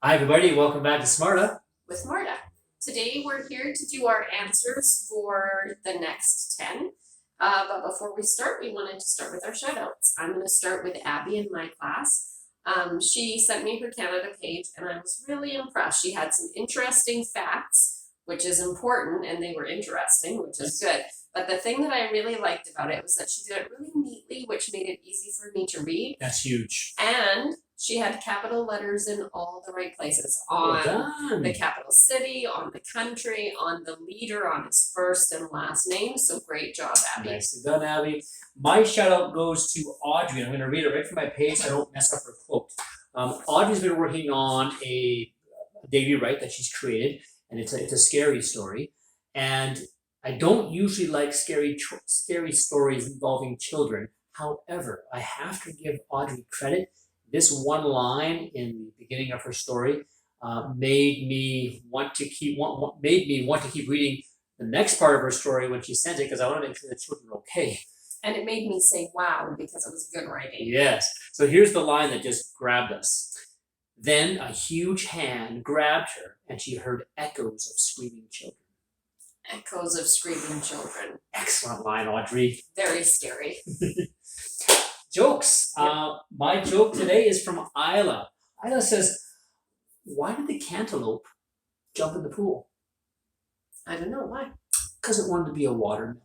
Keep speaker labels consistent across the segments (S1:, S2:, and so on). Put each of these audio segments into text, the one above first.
S1: Hi, everybody. Welcome back to Smarta.
S2: With Marta. Today we're here to do our answers for the next 10. But before we start, we wanted to start with our shoutouts. I'm going to start with Abby in my class. She sent me her Canada page and I was really impressed. She had some interesting facts, which is important, and they were interesting, which is good. But the thing that I really liked about it was that she did it really neatly, which made it easy for me to read.
S1: That's huge.
S2: And she had capital letters in all the right places
S1: Well
S2: on
S1: done.
S2: the capital city, on the country, on the leader, on his first and last name. So great job, Abby.
S1: Nicely done, Abby. My shout out goes to Audrey. I'm going to read it right from my page so I don't mess up her quote. Audrey's been working on a daily write that she's created, and it's a scary story. And I don't usually like scary stories involving children. However, I have to give Audrey credit. This one line in the beginning of her story made me want to keep reading the next part of her story when she sent it, because I want to make sure the children are okay.
S2: And it made me say wow, because it was good writing.
S1: Yes. So here's the line that just grabbed us. Then a huge hand grabbed her, and she heard echoes of screaming children.
S2: Echoes of screaming children.
S1: Excellent line, Audrey.
S2: Very scary.
S1: Jokes. My joke today is from Isla. Isla says, "Why did the cantaloupe jump in the pool?"
S2: I don't know why.
S1: Because it wanted to be a watermelon.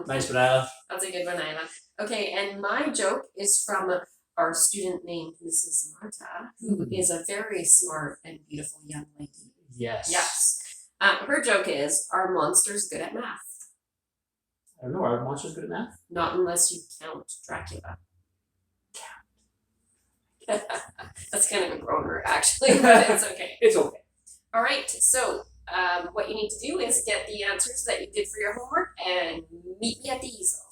S1: Nice one, Isla.
S2: That's a good one, Isla. Okay, and my joke is from our student named Mrs. Marta, who is a very smart and beautiful young lady.
S1: Yes.
S2: Yes. Her joke is, are monsters good at math?
S1: I don't know, are monsters good at math?
S2: Not unless you count Dracula. That's kind of a groaner, actually, but it's okay.
S1: It's okay.
S2: All right, so what you need to do is get the answers that you did for your homework and meet me at the easel.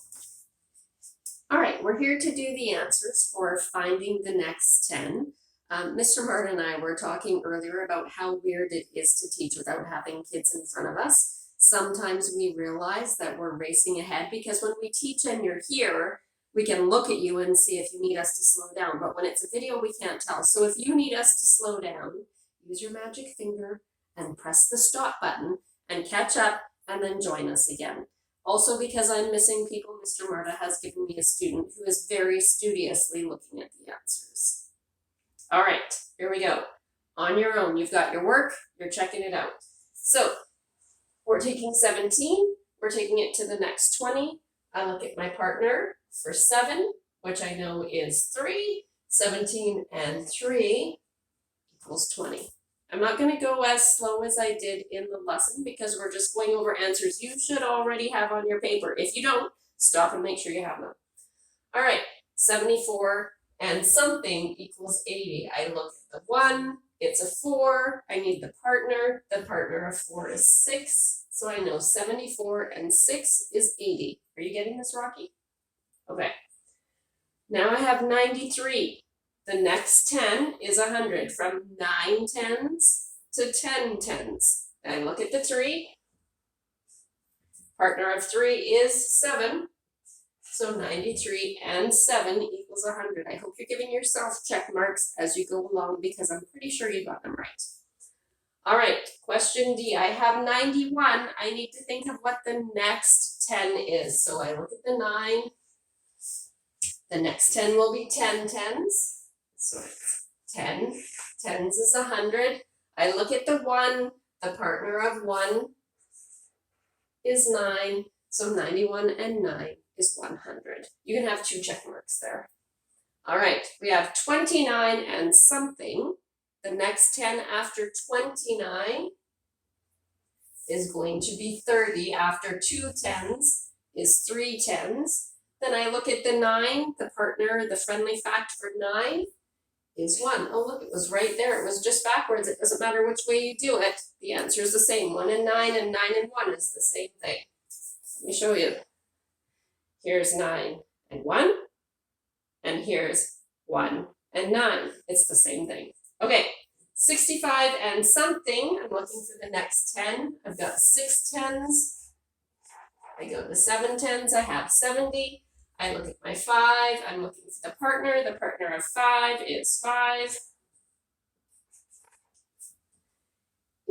S2: All right, we're here to do the answers for finding the next 10. Mr. Martin and I were talking earlier about how weird it is to teach without having kids in front of us. Sometimes we realize that we're racing ahead because when we teach and you're here, we can look at you and see if you need us to slow down. But when it's a video, we can't tell. So if you need us to slow down, use your magic finger and press the stop button and catch up and then join us again. Also, because I'm missing people, Mr. Marta has given me a student who is very studiously looking at the answers. All right, here we go. On your own, you've got your work, you're checking it out. So we're taking 17, we're taking it to the next 20. I look at my partner for 7, which I know is 3. 17 and 3 equals 20. I'm not going to go as slow as I did in the lesson because we're just going over answers you should already have on your paper. If you don't, stop and make sure you have them. All right, 74 and something equals 80. I look at the 1, it's a 4. I need the partner. The partner of 4 is 6. So I know 74 and 6 is 80. Are you getting this, Rocky? Okay. Now I have 93. The next 10 is 100, from 9 tens to 10 tens. I look at the 3. Partner of 3 is 7. So 93 and 7 equals 100. I hope you're giving yourself check marks as you go along because I'm pretty sure you got them right. All right, question D. I have 91. I need to think of what the next 10 is. So I look at the 9. The next 10 will be 10 tens. So it's 10. Tens is 100. I look at the 1. The partner of 1 is 9. So 91 and 9 is 100. You can have 2 check marks there. All right, we have 29 and something. The next 10 after 29 is going to be 30. After 2 tens is 3 tens. Then I look at the 9, the partner, the friendly fact for 9 is 1. Oh, look, it was right there. It was just backwards. It doesn't matter which way you do it. The answer is the same. 1 and 9 and 9 and 1 is the same thing. Let me show you. Here's 9 and 1, and here's 1 and 9. It's the same thing. Okay, 65 and something. I'm looking for the next 10. I've got 6 tens. I go to 7 tens. I have 70. I look at my 5. I'm looking for the partner. The partner of 5 is 5.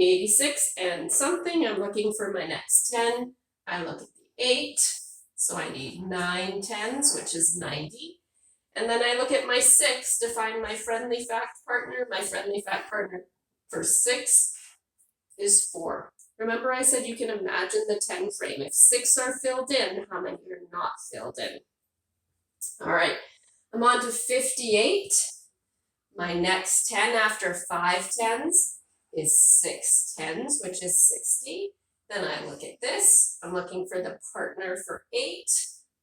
S2: 86 and something. I'm looking for my next 10. I look at the 8, so I need 9 10s, which is 90. And then I look at my 6 to find my friendly fact partner. My friendly fact partner for 6 is 4. Remember I said you can imagine the 10 frame. If 6 are filled in, how many are not filled in? All right, I'm on to 58. My next 10 after 5 10s is 6 10s, which is 60. Then I look at this. I'm looking for the partner for 8.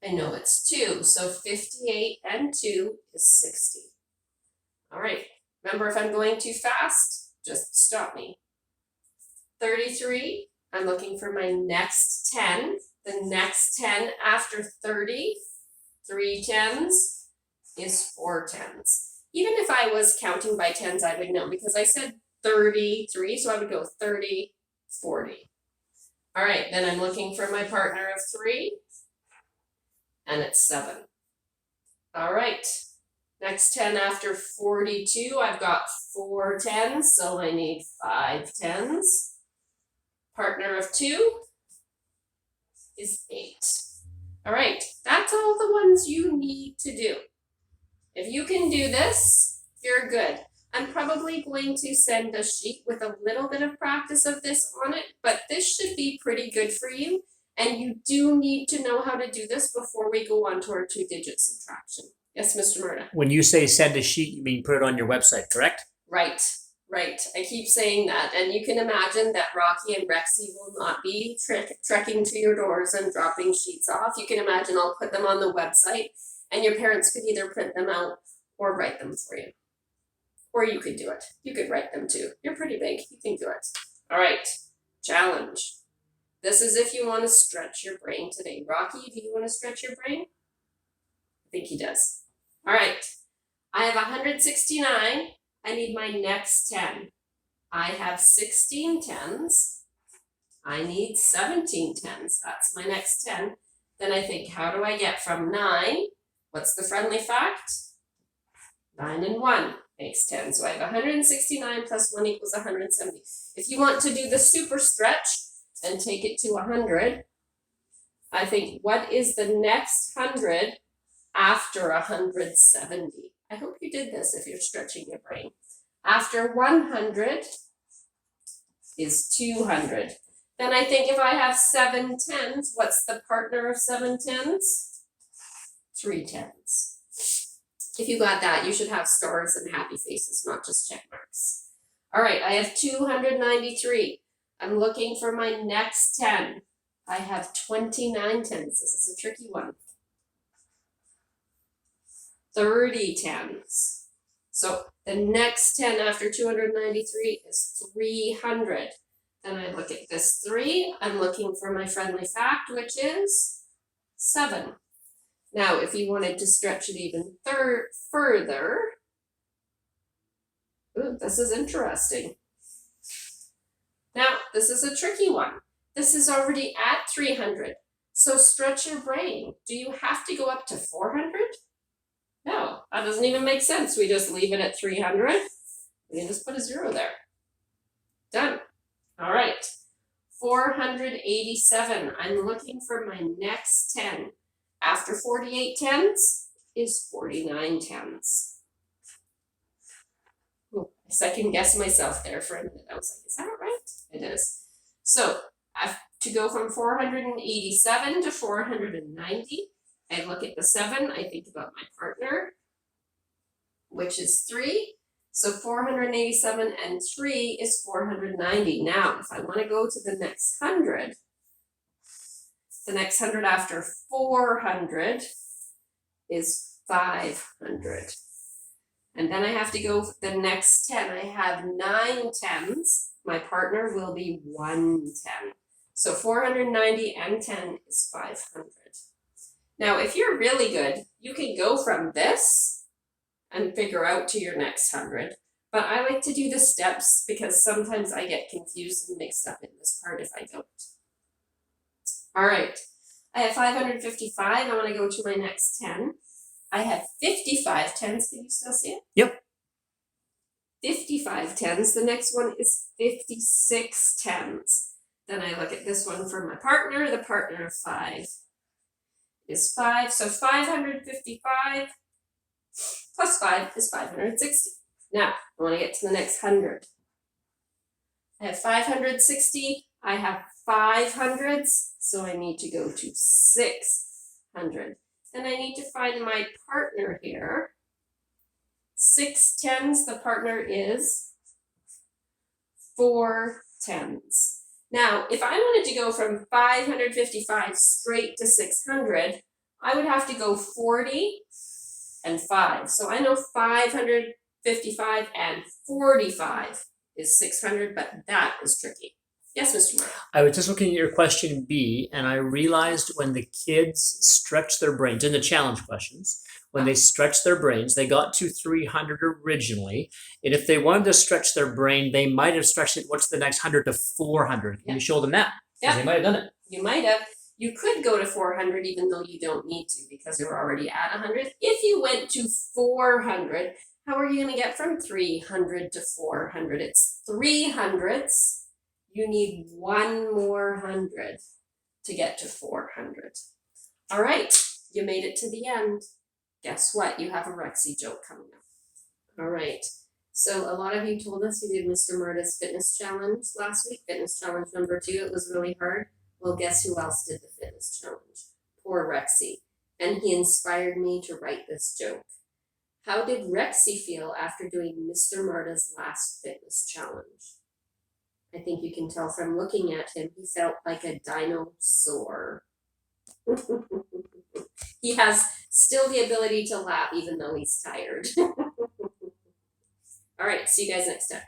S2: I know it's 2, so 58 and 2 is 60. All right, remember if I'm going too fast, just stop me. 33, I'm looking for my next 10. The next 10 after 30, 3 10s is 4 10s. Even if I was counting by 10s, I would know because I said 33, so I would go 30, 40. All right, then I'm looking for my partner of 3, and it's 7. All right, next 10 after 42, I've got 4 10s, so I need 5 10s. Partner of 2 is 8. All right, that's all the ones you need to do. If you can do this, you're good. I'm probably going to send a sheet with a little bit of practice of this on it, but this should be pretty good for you. And you do need to know how to do this before we go on to our 2-digit subtraction. Yes, Mr. Murda?
S1: When you say send a sheet, you mean put it on your website, correct?
S2: Right. I keep saying that. And you can imagine that Rocky and Rexy will not be trekking to your doors and dropping sheets off. You can imagine I'll put them on the website and your parents could either print them out or write them for you. Or you could do it. You could write them too. You're pretty big. You can do it. All right. Challenge. This is if you want to stretch your brain today. Rocky, do you want to stretch your brain? I think he does. All right. I have 169. I need my next 10. I have 16 10s. I need 17 10s. That's my next 10. Then I think, how do I get from 9? What's the friendly fact? 9 and 1 makes 10. So I have 169 plus 1 equals 170. If you want to do the super stretch and take it to 100, I think, what is the next 100 after 170? I hope you did this if you're stretching your brain. After 100 is 200. Then I think if I have 7 10s, what's the partner of 7 10s? 3 10s. If you got that, you should have stars and happy faces, not just check marks. All right, I have 293. I'm looking for my next 10. I have 29 10s. This is a tricky one. 30 10s. So the next 10 after 293 is 300. Then I look at this 3. I'm looking for my friendly fact, which is 7. Now, if you wanted to stretch it even further, ooh, this is interesting. Now, this is a tricky one. This is already at 300. So stretch your brain. Do you have to go up to 400? No, that doesn't even make sense. We just leave it at 300. We can just put a 0 there. Done. All right. 487. I'm looking for my next 10. After 48 10s is 49 10s. Ooh, I second guessed myself there for a minute. I was like, is that right? It is. So I have to go from 487 to 490. I look at the 7, I think about my partner, which is 3. So 487 and 3 is 490. Now, if I want to go to the next 100, the next 100 after 400 is 500. And then I have to go the next 10. I have 9 10s. My partner will be 110. So 490 and 10 is 500. Now, if you're really good, you can go from this and figure out to your next 100. But I like to do the steps because sometimes I get confused and mixed up in this part if I don't. All right, I have 555. I want to go to my next 10. I have 55 10s. Can you still see it?
S1: Yep.
S2: 55 tens. The next one is 56 tens. Then I look at this one for my partner. The partner of 5 is 5. So 555 plus 5 is 560. Now, I want to get to the next 100. I have 560. I have 500s. So I need to go to 600. Then I need to find my partner here. 6 tens, the partner is 4 tens. Now, if I wanted to go from 555 straight to 600, I would have to go 40 and 5. So I know 555 and 45 is 600, but that is tricky. Yes, Mr. Moore.
S1: I was just looking at your question B, and I realized when the kids stretched their brains in the challenge questions, when they stretched their brains, they got to 300 originally. And if they wanted to stretch their brain, they might have stretched it, what's the next 100 to 400? Can you show them that? 'Cause they might have done it.
S2: You might have. You could go to 400 even though you don't need to because you're already at 100. If you went to 400, how are you going to get from 300 to 400? It's 300s. You need one more 100 to get to 400. All right, you made it to the end. Guess what? You have a Rexy joke coming up. All right. So a lot of you told us you did Mr. Murda's fitness challenge last week, fitness challenge number 2. It was really hard. Well, guess who else did the fitness challenge? Poor Rexy. And he inspired me to write this joke. How did Rexy feel after doing Mr. Murda's last fitness challenge? I think you can tell from looking at him, he felt like a dinosaur. He has still the ability to laugh even though he's tired. All right, see you guys next time.